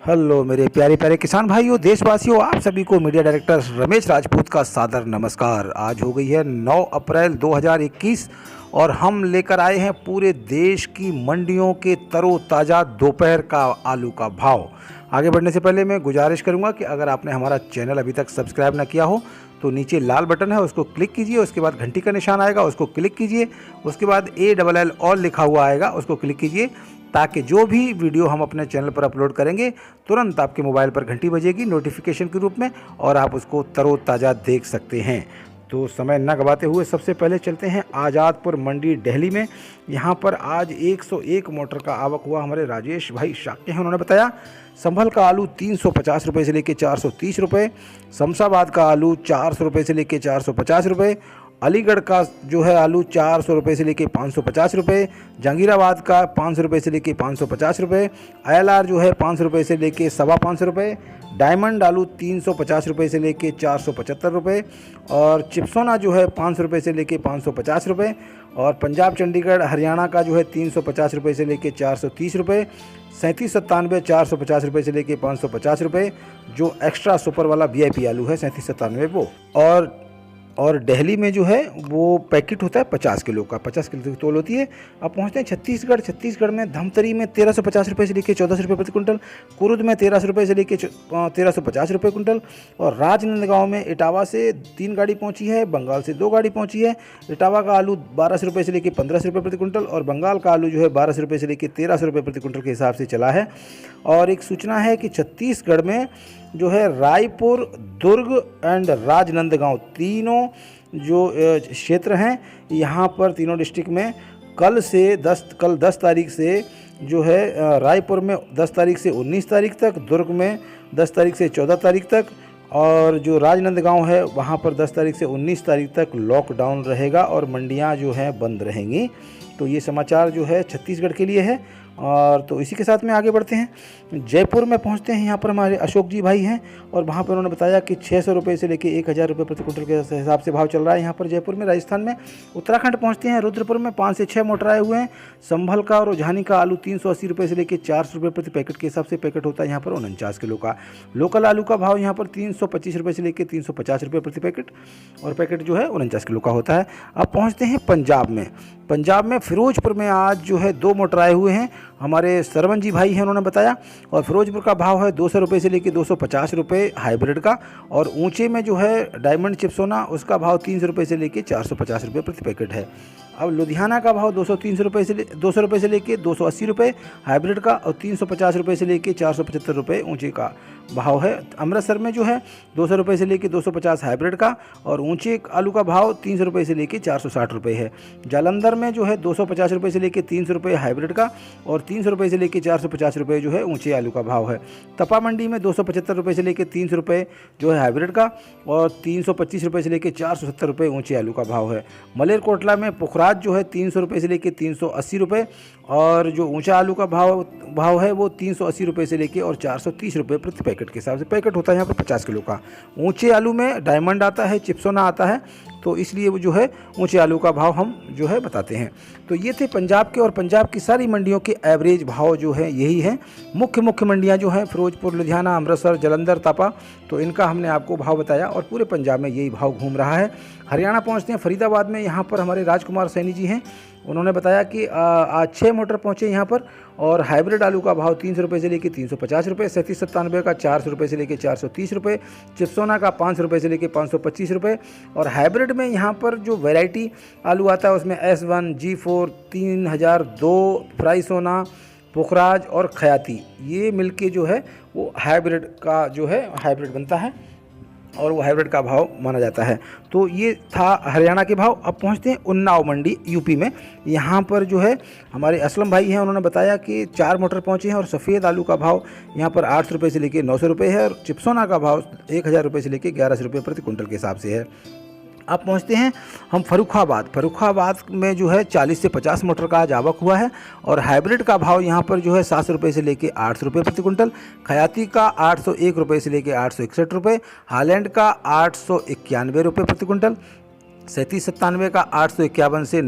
Hello मेरे प्यारे प्यारे किसान भाइयों, देशवासियों, आप सभी को मीडिया डायरेक्टर रमेश राजपूत का सादर नमस्कार। आज हो गई है 9 अप्रैल 2021 और हम लेकर आए हैं पूरे देश की मंडियों के तरोताज़ा दोपहर का आलू का भाव। आगे बढ़ने से पहले मैं गुजारिश करूंगा कि अगर आपने हमारा चैनल अभी तक सब्सक्राइब ना किया हो तो नीचे लाल बटन है, उसको क्लिक कीजिए। उसके बाद घंटी का निशान आएगा, उसको क्लिक कीजिए। उसके बाद ALL ऑल लिखा हुआ आएगा, उसको क्लिक कीजिए ताकि जो भी वीडियो हम अपने चैनल पर अपलोड करेंगे तुरंत आपके मोबाइल पर घंटी बजेगी नोटिफिकेशन के रूप में और आप उसको तरोताज़ा देख सकते हैं। तो समय न गवाते हुए सबसे पहले चलते हैं आज़ादपुर मंडी दिल्ली में। यहाँ पर आज 101 मोटर का आवक हुआ। हमारे राजेश भाई शाक्य हैं, उन्होंने बताया संभल का आलू 350 रुपये से लेकर 430 रुपये, शमशाबाद का आलू 400 रुपये से लेकर 450 रुपये, अलीगढ़ का जो है आलू 400 रुपये से लेके 550 रुपये, जहांगीराबाद का 500 रुपये से लेके 550 रुपये, ILR जो है 500 रुपये से लेके 525 रुपये, डायमंड आलू 350 रुपये से लेके 475 रुपये और चिप्सोना जो है 500 रुपये से लेके 550 रुपये और पंजाब चंडीगढ़ हरियाणा का जो है 350 रुपये से लेके 430 रुपये, 3797 450 रुपये से लेके 550 रुपये, जो एक्स्ट्रा सुपर वाला VIP आलू है 3797 वो। और दिल्ली में जो है वो पैकेट होता है 50 किलो का, 50 किलो की तोल होती है। अब पहुंचते हैं छत्तीसगढ़ में धमतरी में 1350 रुपये से लेकर 1400 रुपये प्रति कुंटल, कुरुद में 1300 रुपये से लेकर 1350 रुपये कुंटल और राजनांदगांव में इटावा से 3 गाड़ी पहुंची है, बंगाल से 2 गाड़ी पहुंची है। इटावा का आलू 1200 रुपये से लेकर 1500 रुपये प्रति कुंटल और बंगाल का आलू जो है 1200 रुपये से लेकर 1300 रुपये प्रति कुंटल के हिसाब से चला है। और एक सूचना है कि छत्तीसगढ़ में जो है रायपुर, दुर्ग एंड राजनांदगांव तीनों जो क्षेत्र हैं, यहाँ पर तीनों डिस्ट्रिक्ट में कल 10 तारीख से जो है रायपुर में 10 तारीख से 19 तारीख तक, दुर्ग में 10 तारीख से 14 तारीख तक और जो राजनांदगांव है वहाँ पर 10 तारीख से 19 तारीख तक लॉकडाउन रहेगा और मंडियाँ जो हैं बंद रहेंगी। तो ये समाचार जो है छत्तीसगढ़ के लिए है। और तो इसी के साथ में आगे बढ़ते हैं, जयपुर में पहुंचते हैं। यहाँ पर हमारे अशोक जी भाई हैं और वहाँ पर उन्होंने बताया कि 600 रुपये से लेकर 1000 रुपये प्रति कुंटल के हिसाब से भाव चल रहा है यहाँ पर जयपुर में। राजस्थान में उत्तराखंड पहुँचते हैं, रुद्रपुर में 5 से 6 मोटर आए हुए हैं। संभल का और रुझानी का आलू 380 रुपये से लेकर 400 रुपये प्रति पैकेट के हिसाब से पैकेट होता है यहाँ पर 49 किलो का। लोकल आलू का भाव यहाँ पर 325 रुपये से लेकर 350 रुपये प्रति पैकेट और पैकेट जो है 49 किलो का होता है। अब पहुँचते हैं पंजाब में फिरोजपुर में आज जो है 2 मोटर आए हुए हैं। हमारे सरवन जी भाई हैं, उन्होंने बताया और फिरोजपुर का भाव है 200 रुपये से लेकर 250 रुपये हाइब्रिड का और ऊंचे में जो है डायमंड चिप्सोना उसका भाव 300 रुपये से लेकर 450 रुपये प्रति पैकेट है। अब लुधियाना का भाव 200 रुपये से लेकर 280 रुपये हाइब्रिड का और 350 रुपये से लेकर 475 रुपये ऊंचे का भाव है। अमृतसर में जो है 200 रुपये से लेकर 250 हाइब्रिड का और ऊंचे आलू का भाव 300 रुपये से लेकर 460 रुपये है। जालंधर में जो है 250 रुपये से लेकर 300 रुपये हाइब्रिड का और 300 रुपये से लेकर 450 रुपये जो है ऊंचे आलू का भाव है। तपा मंडी में 275 रुपये से लेकर 300 रुपये जो है हाइब्रिड का और 325 रुपये से लेकर 470 रुपये ऊंचे आलू का भाव है। मलेरकोटला में पुखराज जो है 300 रुपये से लेकर 380 रुपये और जो ऊंचा आलू का भाव है वो 380 रुपये से लेकर और 430 रुपये प्रति पैकेट के हिसाब से पैकेट होता है यहाँ पर 50 किलो का। ऊंचे आलू में डायमंड आता है, चिप्सोना आता है, तो इसलिए वो जो है ऊंचे आलू का भाव हम जो है बताते हैं। तो ये थे पंजाब के और पंजाब की सारी मंडियों के एवरेज भाव जो है यही है। मुख्य मंडियां जो हैं फिरोजपुर, लुधियाना, अमृतसर, जालंधर, तपा, तो इनका हमने आपको भाव बताया और पूरे पंजाब में यही भाव घूम रहा है। हरियाणा पहुंचते हैं, फरीदाबाद में यहाँ पर हमारे राजकुमार सैनी जी हैं, उन्होंने बताया कि आज 6 मोटर पहुँचे यहाँ पर और हाइब्रिड आलू का भाव 300 रुपये से लेकर 350 रुपये, 3797 का 400 रुपये से लेकर 430 रुपये, चिप्सोना का 500 रुपये से लेकर 525 रुपये और हाइब्रिड में यहाँ पर जो वैरायटी आलू आता है उसमें S1, G4, 3002, फ्राई सोना, पुखराज और खयाती, ये मिलके जो है वो हाइब्रिड का जो है हाइब्रिड बनता है और वो हाइब्रिड का भाव माना जाता है। तो ये था हरियाणा के भाव। अब पहुंचते हैं उन्नाव मंडी यूपी में। यहाँ पर जो है हमारे असलम भाई हैं, उन्होंने बताया कि 4 मोटर पहुंचे हैं और सफ़ेद आलू का भाव यहाँ पर 800 रुपये से लेकर 900 रुपये है और चिप्सोना का भाव 1000 रुपये से लेकर 1100 रुपये प्रति कुंटल के हिसाब से है। अब पहुंचते हैं हम फर्रुखाबाद में जो है 40 से 50 मोटर का आज आवक हुआ है और हाइब्रिड का भाव यहाँ पर जो है 700 रुपये से लेकर 800 रुपये प्रति कुंटल, खयाती का 801 रुपये से लेकर 861 रुपये, हालैंड का 891 रुपये प्रति कुंटल, 3797 का 851 से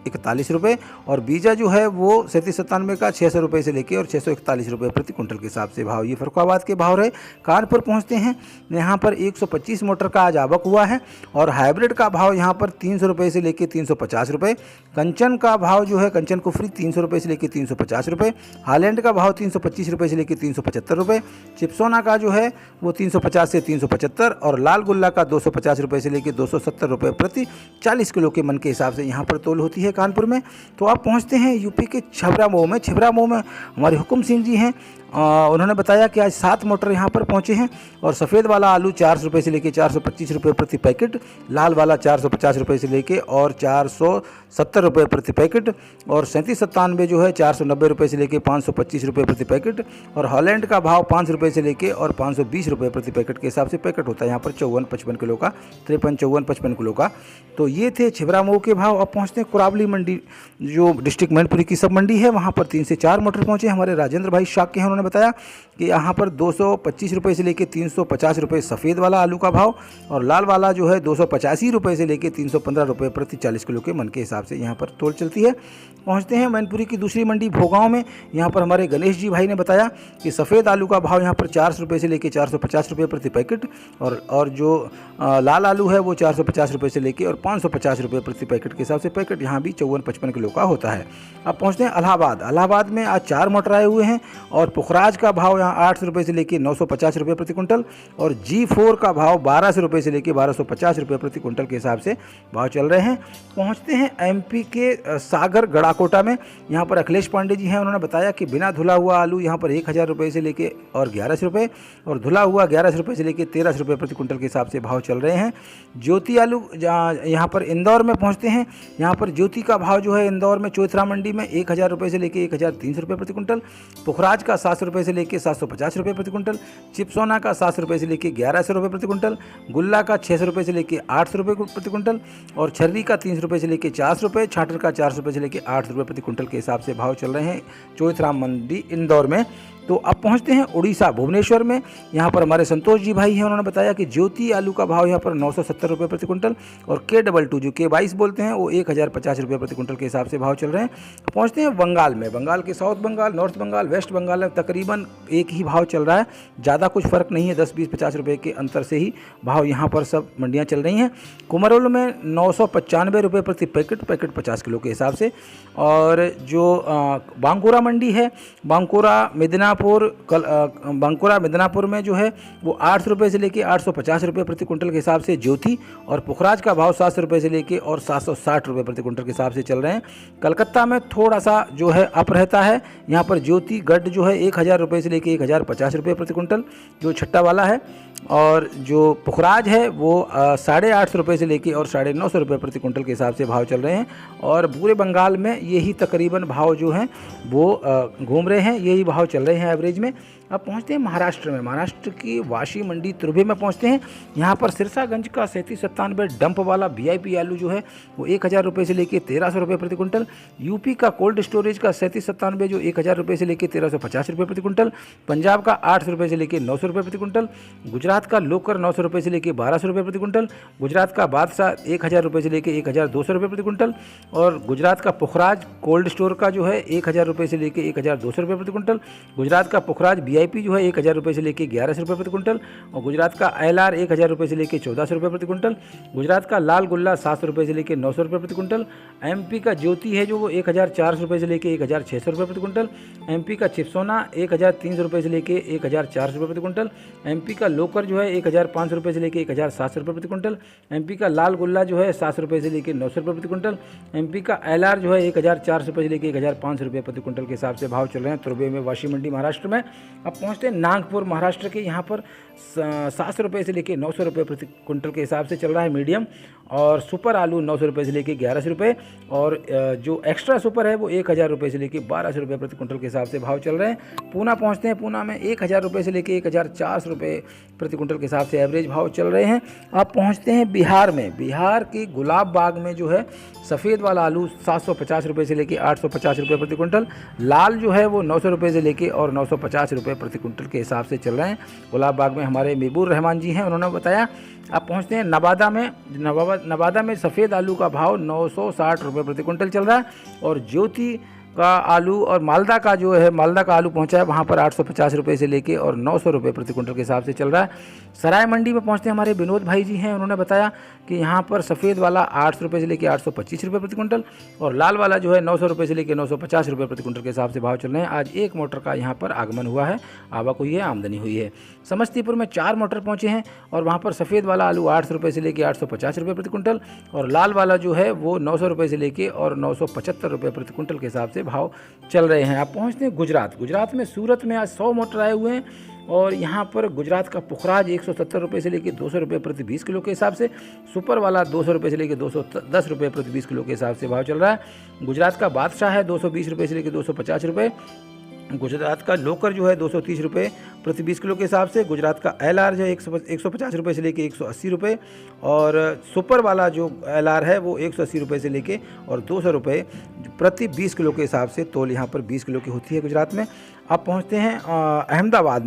641 रुपये और बीजा जो है वो 3797 का 600 रुपये से लेके और 641 रुपये प्रति कुंटल के हिसाब से भाव। ये फर्रुखाबाद के भाव रहे। कानपुर पहुँचते हैं, यहाँ पर 125 मोटर का आज आवक हुआ है और हाइब्रिड का भाव यहाँ पर 300 रुपये से लेके 350 रुपये। कंचन का भाव जो है कंचन कुफरी 300 रुपये से लेके 350 रुपये। हालैंड का भाव 325 रुपये से लेके 375 रुपये। चिप्सोना का जो है वो 350 से 375 और लाल गुल्ला का 250 रुपये से लेके 270 रुपये प्रति 40 किलो के मन के हिसाब से यहाँ पर तोल होती है कानपुर में। तो आप पहुँचते हैं यूपी के छिबरा मऊ में। छिबरा मऊ में हमारे हुकुम सिंह जी हैं, उन्होंने बताया कि आज 7 मोटर यहाँ पर पहुँचे हैं और सफ़ेद वाला आलू 400 रुपये से लेके 425 रुपये प्रति पैकेट, लाल वाला 450 रुपये से लेके और 470 रुपये प्रति पैकेट और 3797 जो है 490 रुपये से लेके 525 रुपये प्रति पैकेट और हॉलैंड का भाव 5 रुपये से लेके और 520 रुपये प्रति पैकेट के हिसाब से पैकेट होता है यहाँ पर 54-55 किलो का, 53-54-55 किलो का। तो ये थे छिबरा मऊ के भाव। अब पहुँचते हैं कुरावली मंडी, जो डिस्ट्रिक्ट मैनपुरी की सब मंडी है, वहाँ पर 3 से 4 मोटर पहुँचे। हमारे राजेंद्र भाई शाक के हैं, उन्होंने बताया कि यहाँ पर 225 रुपये से लेके 350 रुपये सफ़ेद वाला आलू का भाव और लाल वाला जो है 285 रुपये से लेके 315 रुपये प्रति 40 किलो के मन के हिसाब से यहाँ पर तोल चलती है। पहुँचते हैं मैनपुरी की दूसरी मंडी भोगांव में। यहाँ पर हमारे गणेश जी भाई ने बताया कि सफ़ेद आलू का भाव यहाँ पर 400 रुपये से लेके 450 रुपये प्रति पैकेट और जो लाल आलू है वो 450 रुपये से लेके और 550 रुपये प्रति पैकेट के हिसाब से पैकेट यहाँ भी 54-55 किलो का होता है। अब पहुँचते हैं इलाहाबाद। इलाहाबाद में आज 4 मोटर आए हुए हैं और पुखराज का भाव यहाँ 800 रुपये से लेके 950 रुपये प्रति कुंटल और G4 का भाव 1200 रुपये से लेके 1250 रुपये प्रति कुंटल के हिसाब से भाव चल रहे हैं। पहुँचते हैं MP के सागर गड़ाकोटा में। यहाँ पर अखिलेश पांडे जी हैं, उन्होंने बताया कि बिना धुला हुआ आलू यहाँ पर 1000 रुपये से लेके और 1100 रुपये और धुला हुआ 1100 रुपये से लेके 1300 रुपये प्रति कुंटल के हिसाब से भाव चल रहे हैं। ज्योति आलू यहाँ पर इंदौर में पहुँचते हैं। यहाँ पर ज्योति का भाव जो है इंदौर में चौथरा मंडी में 1000 रुपये से लेके 1300 रुपये प्रति कुंटल, पुखराज का 700 रुपये से लेके 750 रुपये प्रति कुंटल, चिप्सोना का 700 रुपये से लेके 1100 रुपये प्रति कुंटल, गुल्ला का 600 रुपये से लेके 800 रुपये प्रति कुंटल और छर्री का 300 रुपये से लेके 400 रुपये, छाटर का 400 रुपये से लेके 800 रुपये प्रति कुंटल के हिसाब से भाव चल रहे हैं चौथरा मंडी इंदौर में। तो अब पहुंचते हैं उड़ीसा भुवनेश्वर में। यहाँ पर हमारे संतोष जी भाई हैं, उन्होंने बताया कि ज्योति आलू का भाव यहाँ पर 970 रुपये प्रति कुंटल और K22 जो K22 बोलते हैं वो 1050 रुपये प्रति कुंटल के हिसाब से भाव चल रहे हैं। पहुँचते हैं बंगाल में। बंगाल के south Bengal, north Bengal, West Bengal में तकरीबन एक ही भाव चल रहा है, ज़्यादा कुछ फ़र्क नहीं है, 10-20-50 रुपये के अंतर से ही भाव यहाँ पर सब मंडियाँ चल रही हैं। कुमरोल में 995 रुपये प्रति पैकेट 50 किलो के हिसाब से और जो बांकुरा मंडी है, बांकुरा मिदनापुर में जो है वो 800 रुपये से लेके 850 रुपये प्रति कुंटल के हिसाब से ज्योति और पुखराज का भाव 700 रुपये से लेके और 760 रुपये प्रति कुंटल के हिसाब से चल रहे हैं। कलकत्ता में थोड़ा सा जो है अप रहता है, यहाँ पर ज्योति गढ़ जो है 1000 रुपये से लेके 1050 रुपये प्रति कुंटल जो छट्टा वाला है और जो पुखराज है वो 850 रुपये से लेके और 950 रुपये प्रति कुंटल के हिसाब से भाव चल रहे हैं और पूरे बंगाल में यही तकरीबन भाव जो हैं वो घूम रहे हैं, यही भाव चल रहे हैं एवरेज में। अब पहुंचते हैं महाराष्ट्र में। महाराष्ट्र की वाशी मंडी तुर्भे में पहुंचते हैं। यहाँ पर सिरसागंज का 3797 डंप वाला VIP आलू जो है वो 1000 रुपये से लेके 1300 रुपये प्रति कुंटल, यूपी का कोल्ड स्टोरेज का 3797 जो 1000 रुपये से लेके 1350 रुपये प्रति कुंटल, पंजाब का 800 रुपये से लेके 900 रुपये प्रति कुंटल, गुजरात का लोकर 900 रुपये से लेके 1200 रुपये प्रति कुंटल, गुजरात का बादशाह 1000 रुपये से लेके 1200 रुपये प्रति कुंटल और गुजरात का पुखराज कोल्ड स्टोर का जो है 1000 रुपये से लेके 1200 रुपये प्रति कुंटल, गुजरात का पुखराज VIP जो है 1000 रुपये से लेके 1100 रुपये प्रति कुंटल और गुजरात का LR 1000 रुपये से लेके 1400 रुपये प्रति कुंटल, गुजरात का लाल गुल्ला 700 रुपये से लेके 900 रुपये प्रति कुंटल, MP का ज्योति है जो वो 1400 रुपये से लेके 1600 रुपये प्रति कुंटल, MP का चिप्सोना 1300 रुपये से लेके 1400 रुपये प्रति कुंटल, MP का लोकर जो है 1500 रुपये से लेके 1700 रुपये प्रति कुंटल, MP का लाल गुल्ला जो है 700 रुपये से लेके 900 रुपये प्रति कुंटल, MP का LR जो है 1400 रुपये से लेके 1500 रुपये प्रति कुंटल के हिसाब से भाव चल रहे हैं तुर्भे में वाशी मंडी महाराष्ट्र में। अब पहुँचते हैं नागपुर महाराष्ट्र के। यहाँ पर 700 रुपये से लेके 900 रुपये प्रति कुंटल के हिसाब से चल रहा है मीडियम और सुपर आलू 900 रुपये से लेके 1100 रुपये और जो एक्स्ट्रा सुपर है वो 1000 रुपये से लेके 1200 रुपये प्रति कुंटल के हिसाब से भाव चल रहे हैं। पूना पहुँचते हैं। पूना में 1000 रुपये से लेके 1400 रुपये प्रति कुंटल के हिसाब से एवरेज भाव चल रहे हैं। अब पहुँचते हैं बिहार में। बिहार के गुलाब बाग में जो है सफ़ेद वाला आलू 750 रुपये से लेके 850 रुपये प्रति कुंटल, लाल जो है वो 900 रुपये से लेके और 950 रुपये प्रति कुंटल के हिसाब से चल रहे हैं। गुलाब बाग में हमारे महबूब रहमान जी हैं, उन्होंने बताया। अब पहुँचते हैं नवादा में सफ़ेद आलू का भाव 960 रुपये प्रति कुंटल चल रहा है और ज्योति का आलू और मालदा का आलू पहुंचा है वहाँ पर 850 रुपये से लेके और 900 रुपये प्रति कुंटल के हिसाब से चल रहा है। सराय मंडी में पहुंचते हैं हमारे विनोद भाई जी हैं, उन्होंने बताया कि यहाँ पर सफ़ेद वाला 800 रुपये से लेके 825 रुपये प्रति कुंटल और लाल वाला जो है 900 रुपये से लेके 950 रुपये प्रति कुंटल के हिसाब से भाव चल रहे हैं। आज एक मोटर का यहाँ पर आगमन हुआ है, आवक हुई है, आमदनी हुई है। समस्तीपुर में 4 मोटर पहुँचे हैं और वहाँ पर सफ़ेद वाला आलू 800 रुपये से लेके 850 रुपये प्रति कुंटल और लाल वाला जो है वो 900 रुपये से लेके और 975 रुपये प्रति कुंटल के हिसाब से भाव चल रहे हैं। आप पहुँचते हैं गुजरात में सूरत में आज 100 मोटर आए हुए हैं और यहाँ पर गुजरात का पुखराज 170 रुपये से लेकर 200 रुपये प्रति 20 किलो के हिसाब से, सुपर वाला 200 रुपये से लेकर 210 रुपये प्रति 20 किलो के हिसाब से भाव चल रहा है। गुजरात का बादशाह है 220 रुपये से लेकर 250 रुपये। गुजरात का लोकर जो है 230 रुपये प्रति 20 किलो के हिसाब से। गुजरात का LR जो है 150 रुपये से लेके 180 रुपये और सुपर वाला जो LR है वो 180 रुपये से लेके और 200 रुपये प्रति 20 किलो के हिसाब से तोल यहाँ पर 20 किलो की होती है गुजरात में। अब पहुँचते हैं अहमदाबाद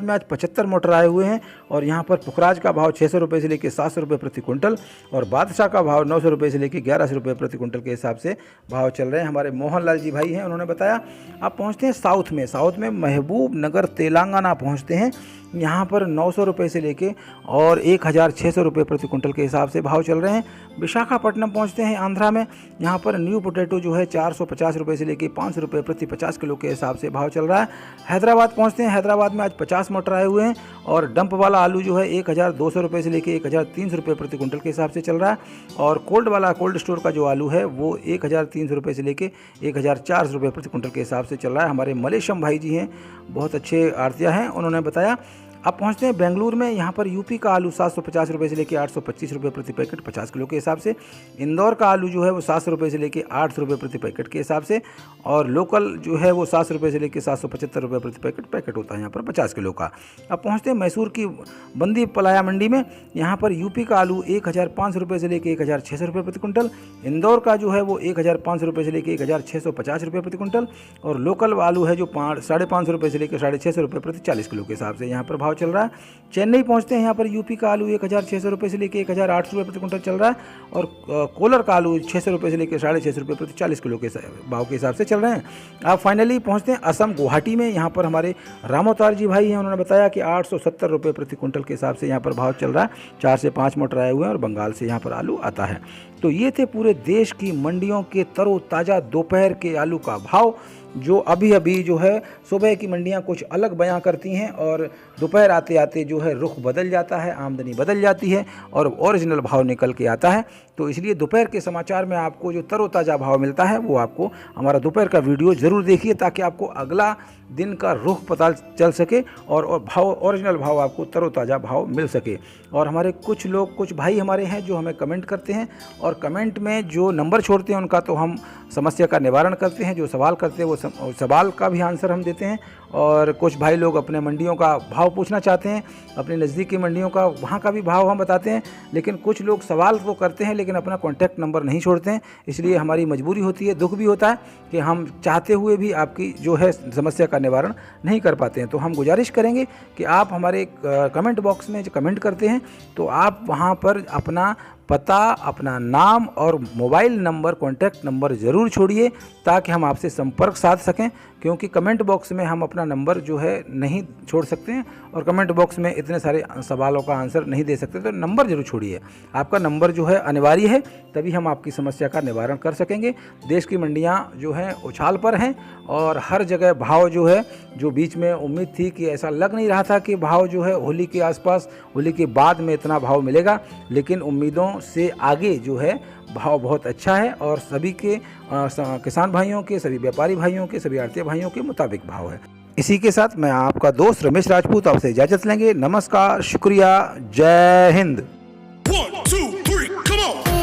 में आज 75 मोटर आए हुए हैं और यहाँ पर पुखराज का भाव 600 रुपये से लेकर 700 रुपये प्रति कुंटल और बादशाह का भाव 900 रुपये से लेकर 1100 रुपये प्रति कुंटल के हिसाब से भाव चल रहे हैं। हमारे मोहन लाल जी भाई हैं, उन्होंने बताया। अब पहुँचते हैं साउथ में महबूब नगर तेलंगाना पहुँचते हैं। यहाँ पर 900 रुपये से लेके और 1600 रुपये प्रति कुंटल के हिसाब से भाव चल रहे हैं। विशाखापट्टनम पहुँचते हैं आंध्रा में। यहाँ पर न्यू पोटैटो जो है 450 रुपये से लेके 500 रुपये प्रति 50 किलो के हिसाब से भाव चल रहा है। हैदराबाद पहुँचते हैं। हैदराबाद में आज 50 मोटर आए हुए हैं और डंप वाला आलू जो है 1200 रुपये से लेके 1300 रुपये प्रति कुंटल के हिसाब से चल रहा है और कोल्ड स्टोर का जो आलू है वो 1300 रुपये से लेके 1400 रुपये प्रति कुंटल के हिसाब से चल रहा है। हमारे मलेशम भाई जी हैं, बहुत अच्छे आड़तिया हैं, उन्होंने बताया। अब पहुंचते हैं बेंगलुरु में। यहाँ पर यूपी का आलू 750 रुपये से लेकर 825 रुपये प्रति पैकेट 50 किलो के हिसाब से। इंदौर का आलू जो है वो 700 रुपये से लेकर 800 रुपये प्रति पैकेट के हिसाब से और लोकल जो है वो 700 रुपये से लेकर 775 रुपये प्रति पैकेट होता है यहाँ पर 50 किलो का। अब पहुँचते हैं मैसूर की बंदी पलाया मंडी में। यहाँ पर यूपी का आलू 1500 रुपये से लेकर 1600 रुपये प्रति कुंटल। इंदौर का जो है वो 1500 रुपये से लेकर 1650 रुपये प्रति कुंटल और लोकल आलू है जो 550 रुपये से लेकर 650 रुपये प्रति 40 किलो के हिसाब से यहाँ पर भाव चल रहा है। चेन्नई पहुंचते हैं। यहाँ पर यूपी का आलू 1600 रुपये से लेकर 1800 रुपये प्रति कुंटल चल रहा है और कोलर का आलू 600 रुपये से लेकर 650 रुपये प्रति 40 किलो के भाव के हिसाब से चल रहे हैं। आप फाइनली पहुंचते हैं असम गुवाहाटी में। यहाँ पर हमारे रामोतार जी भाई हैं, उन्होंने बताया कि 870 रुपये प्रति कुंटल के हिसाब से यहाँ पर भाव चल रहा है। 4 से 5 मोटर आए हुए हैं और बंगाल से यहाँ पर आलू आता है। तो ये थे पूरे देश की मंडियों के तरोताज़ा दोपहर के आलू का भाव, जो अभी जो है सुबह की मंडियां कुछ अलग बयां करती हैं और दोपहर आते आते जो है रुख बदल जाता है, आमदनी बदल जाती है और ओरिजिनल भाव निकल के आता है। तो इसलिए दोपहर के समाचार में आपको जो तरोताज़ा भाव मिलता है वो आपको हमारा दोपहर का वीडियो ज़रूर देखिए, ताकि आपको अगला दिन का रुख पता चल सके और भाव ओरिजिनल भाव आपको तरोताज़ा भाव मिल सके। और हमारे कुछ भाई हमारे हैं जो हमें कमेंट करते हैं और कमेंट में जो नंबर छोड़ते हैं उनका तो हम समस्या का निवारण करते हैं, जो सवाल करते हैं वो सवाल का भी आंसर हम देते हैं। और कुछ भाई लोग अपने मंडियों का भाव पूछना चाहते हैं, अपने नज़दीक की मंडियों का, वहाँ का भी भाव हम बताते हैं। लेकिन कुछ लोग सवाल वो करते हैं लेकिन अपना कॉन्टैक्ट नंबर नहीं छोड़ते हैं, इसलिए हमारी मजबूरी होती है, दुख भी होता है कि हम चाहते हुए भी आपकी जो है समस्या का निवारण नहीं कर पाते हैं। तो हम गुजारिश करेंगे कि आप हमारे कमेंट बॉक्स में जो कमेंट करते हैं तो आप वहाँ पर अपना पता, अपना नाम और मोबाइल नंबर, कॉन्टैक्ट नंबर ज़रूर छोड़िए, ताकि हम आपसे संपर्क साध सकें। क्योंकि कमेंट बॉक्स में हम अपना नंबर जो है नहीं छोड़ सकते हैं और कमेंट बॉक्स में इतने सारे सवालों का आंसर नहीं दे सकते, तो नंबर ज़रूर छोड़िए। आपका नंबर जो है अनिवार्य है, तभी हम आपकी समस्या का निवारण कर सकेंगे। देश की मंडियाँ जो हैं उछाल पर हैं और हर जगह भाव जो है, जो बीच में उम्मीद थी कि ऐसा लग नहीं रहा था कि भाव जो है होली के आसपास, होली के बाद में इतना भाव मिलेगा, लेकिन उम्मीदों से आगे जो है भाव बहुत अच्छा है और सभी के किसान भाइयों के, सभी व्यापारी भाइयों के, सभी आड़तिया भाइयों के मुताबिक भाव है। इसी के साथ मैं आपका दोस्त रमेश राजपूत आपसे इजाज़त लेंगे। नमस्कार, शुक्रिया, जय हिंद। 1 2 3 come on